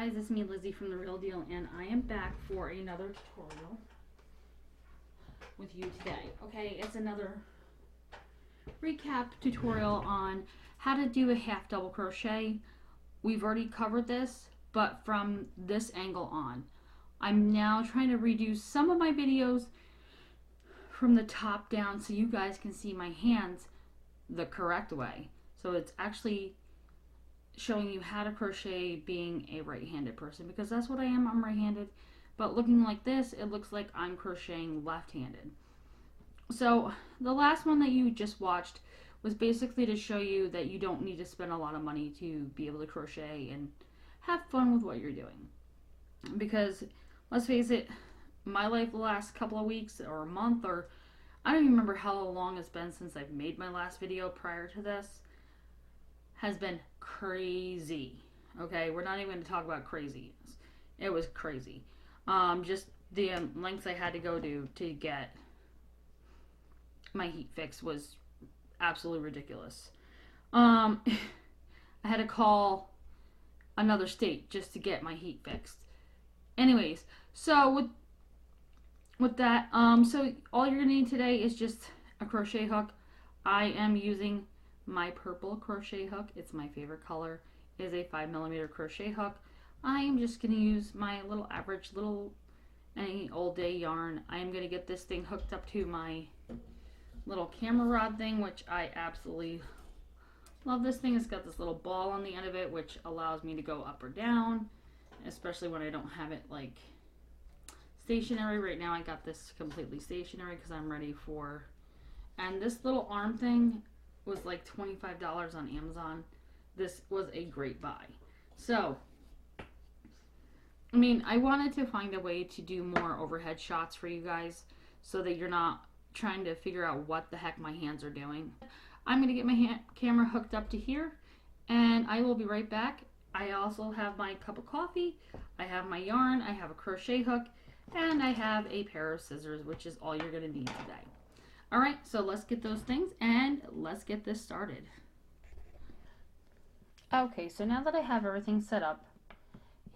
guys, it's me, Lizzie from The Real Deal, and I am back for another tutorial with you today. Okay, it's another recap tutorial on how to do a half double crochet. We've already covered this, but from this angle on. I'm now trying to redo some of my videos from the top down so you guys can see my hands the correct way. So it's actually showing you how to crochet being a right-handed person, because that's what I am. I'm right-handed, but looking like this, it looks like I'm crocheting left-handed. So the last one that you just watched was basically to show you that you don't need to spend a lot of money to be able to crochet and have fun with what you're doing, because let's face it, my life the last couple of weeks or a month, or I don't even remember how long it's been since I've made my last video prior to this, has been crazy. Okay, we're not even going to talk about crazy. It was crazy. Just the lengths I had to go to get my heat fixed was absolutely ridiculous. I had to call another state just to get my heat fixed. Anyways, so with that, so all you're gonna need today is just a crochet hook. I am using my purple crochet hook. It's my favorite color. It is a 5mm crochet hook. I am just going to use my little average any all day yarn. I am going to get this thing hooked up to my little camera rod thing, which I absolutely love. This thing has got this little ball on the end of it, which allows me to go up or down, especially when I don't have it like stationary. Right now I got this completely stationary because I'm ready for, and this little arm thing was like $25 on Amazon. This was a great buy. So, I mean, I wanted to find a way to do more overhead shots for you guys so that you're not trying to figure out what the heck my hands are doing. I'm going to get my camera hooked up to here, and I will be right back. I also have my cup of coffee, I have my yarn, I have a crochet hook, and I have a pair of scissors, which is all you're going to need today. Alright, so let's get those things and let's get this started. Okay, so now that I have everything set up,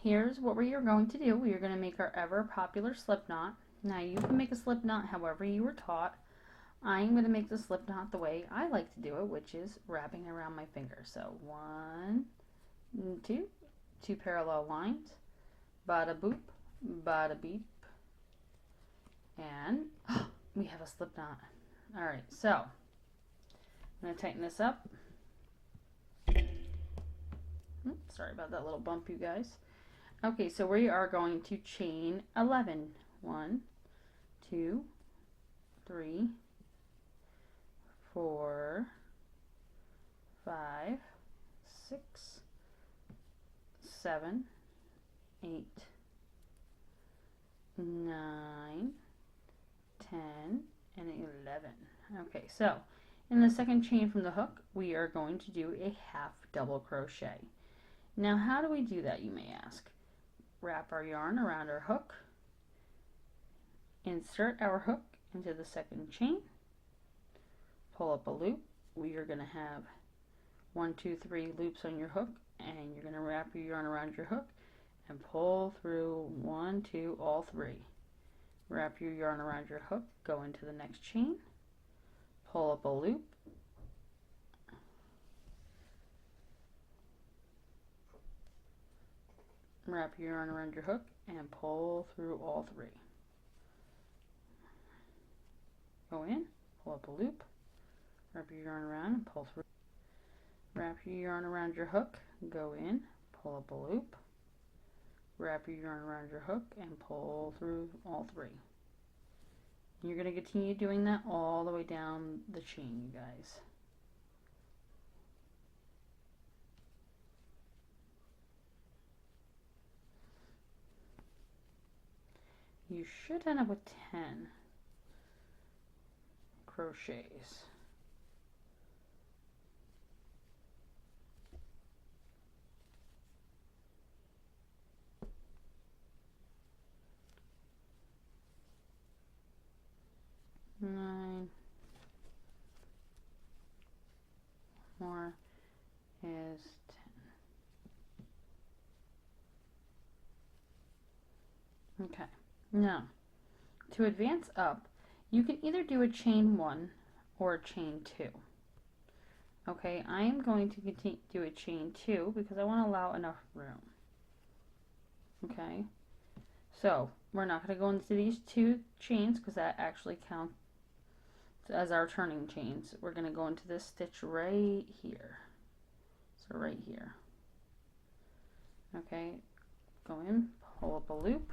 here's what we are going to do. We are going to make our ever popular slip knot. Now you can make a slip knot however you were taught. I'm going to make the slip knot the way I like to do it, which is wrapping around my finger. So 1, 2 parallel lines, bada boop, bada beep, and we have a slip knot. Alright, so I'm going to tighten this up. Oops, sorry about that little bump, you guys. Okay, so we are going to chain 11. 1, 2, 3, 4, 5, 6, 7, 8, 9, 10, and 11. Okay, so in the second chain from the hook, we are going to do a half double crochet. Now, how do we do that, you may ask? Wrap our yarn around our hook, insert our hook into the second chain, pull up a loop. We are going to have 1, 2, 3 loops on your hook, and you're going to wrap your yarn around your hook and pull through 1, 2, all 3. Wrap your yarn around your hook, go into the next chain, pull up a loop, wrap your yarn around your hook, and pull through all 3. Go in, pull up a loop, wrap your yarn around and pull through. Wrap your yarn around your hook, go in, pull up a loop, wrap your yarn around your hook, and pull through all 3. You're going to continue doing that all the way down the chain, you guys. You should end up with 10 crochets. Nine more is 10. Now, to advance up, you can either do a chain 1 or a chain 2. Okay, I am going to continue do a chain 2 because I want to allow enough room. Okay, so we're not going to go into these 2 chains because that actually counts as our turning chains. We're going to go into this stitch right here. So right here. Okay, go in, pull up a loop,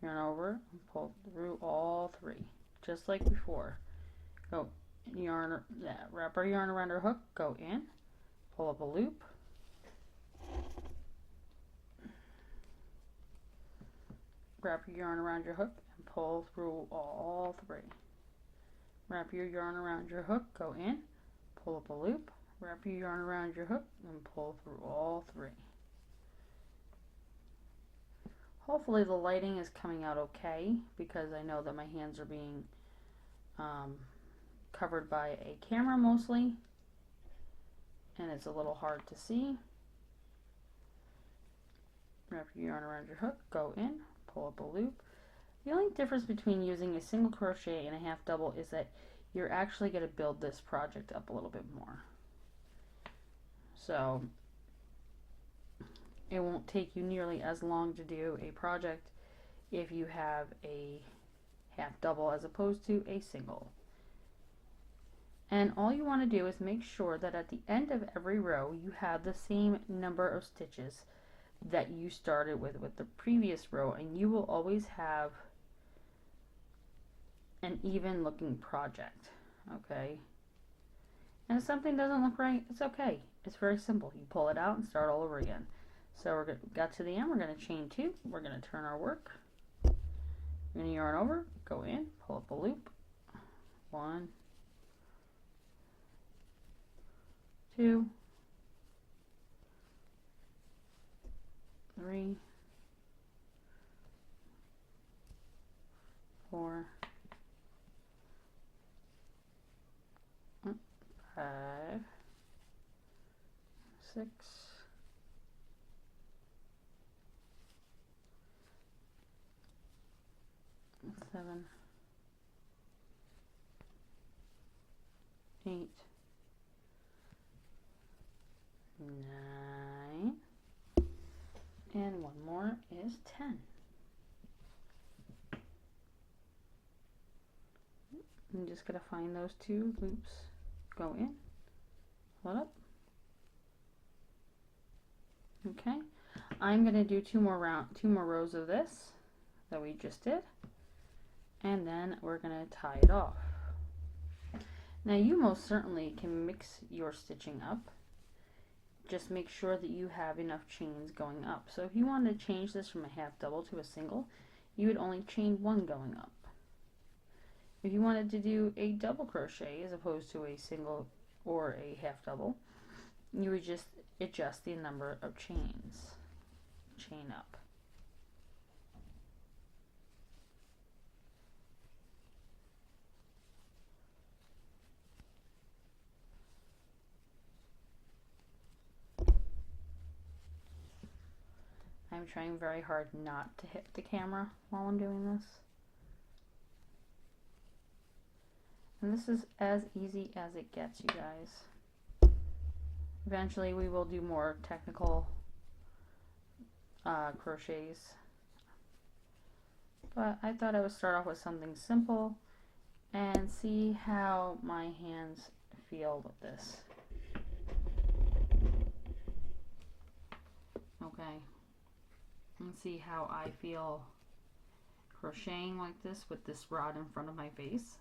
yarn over, and pull through all 3, just like before. Go yarn, wrap our yarn around our hook, go in, pull up a loop, wrap your yarn around your hook, and pull through all 3. Wrap your yarn around your hook, go in, pull up a loop, wrap your yarn around your hook, and pull through all 3. Hopefully the lighting is coming out okay because I know that my hands are being covered by a camera mostly, and it's a little hard to see. Wrap your yarn around your hook, go in, pull up a loop. The only difference between using a single crochet and a half double is that you're actually going to build this project up a little bit more. So it won't take you nearly as long to do a project if you have a half double as opposed to a single. And all you want to do is make sure that at the end of every row you have the same number of stitches that you started with the previous row, and you will always have an even looking project. Okay, and if something doesn't look right, it's okay. It's very simple. You pull it out and start all over again. So got to the end, we're going to chain 2, we're going to turn our work, we're going to yarn over, go in, pull up a loop, 1, 2, 3, 4, 5, 6, 7, 8, 9, and one more is 10. I'm just going to find those 2 loops, go in, pull it up. Okay, I'm going to do 2 more rows of this that we just did, and then we're going to tie it off. Now you most certainly can mix your stitching up. Just make sure that you have enough chains going up. So if you wanted to change this from a half double to a single, you would only chain 1 going up. If you wanted to do a double crochet as opposed to a single or a half double, you would just adjust the number of chains. Chain up. I'm trying very hard not to hit the camera while I'm doing this. And this is as easy as it gets, you guys. Eventually we will do more technical crochets. But I thought I would start off with something simple and see how my hands feel with this. Okay. And see how I feel crocheting like this with this rod in front of my face,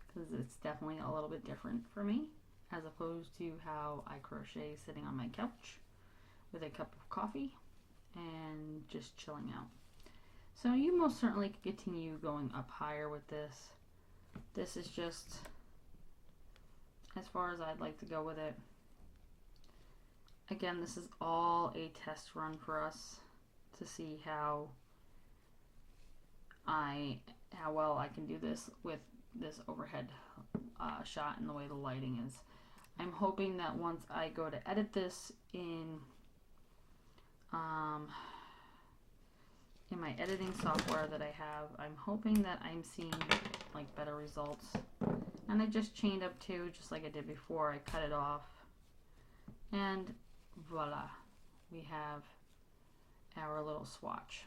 because it's definitely a little bit different for me as opposed to how I crochet sitting on my couch with a cup of coffee and just chilling out. So you most certainly could continue going up higher with this. This is just as far as I'd like to go with it. Again, this is all a test run for us to see how well I can do this with this overhead shot and the way the lighting is. I'm hoping that once I go to edit this in in my editing software that I have. I'm hoping that I'm seeing like better results. And I just chained up 2 just like I did before. I cut it off. And voila, we have our little swatch.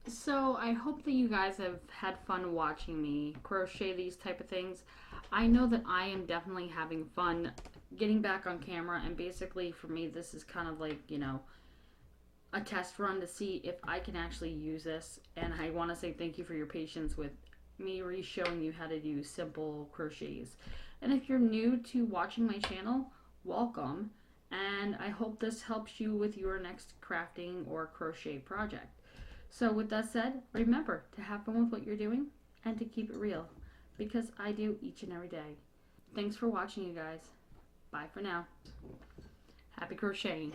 So I hope that you guys have had fun watching me crochet these type of things. I know that I am definitely having fun getting back on camera, and basically for me this is kind of like, you know, a test run to see if I can actually use this. And I want to say thank you for your patience with me re-showing you how to do simple crochets. And if you're new to watching my channel, welcome, and I hope this helps you with your next crafting or crochet project. So with that said, remember to have fun with what you're doing and to keep it real, because I do each and every day. Thanks for watching, you guys. Bye for now. Happy crocheting.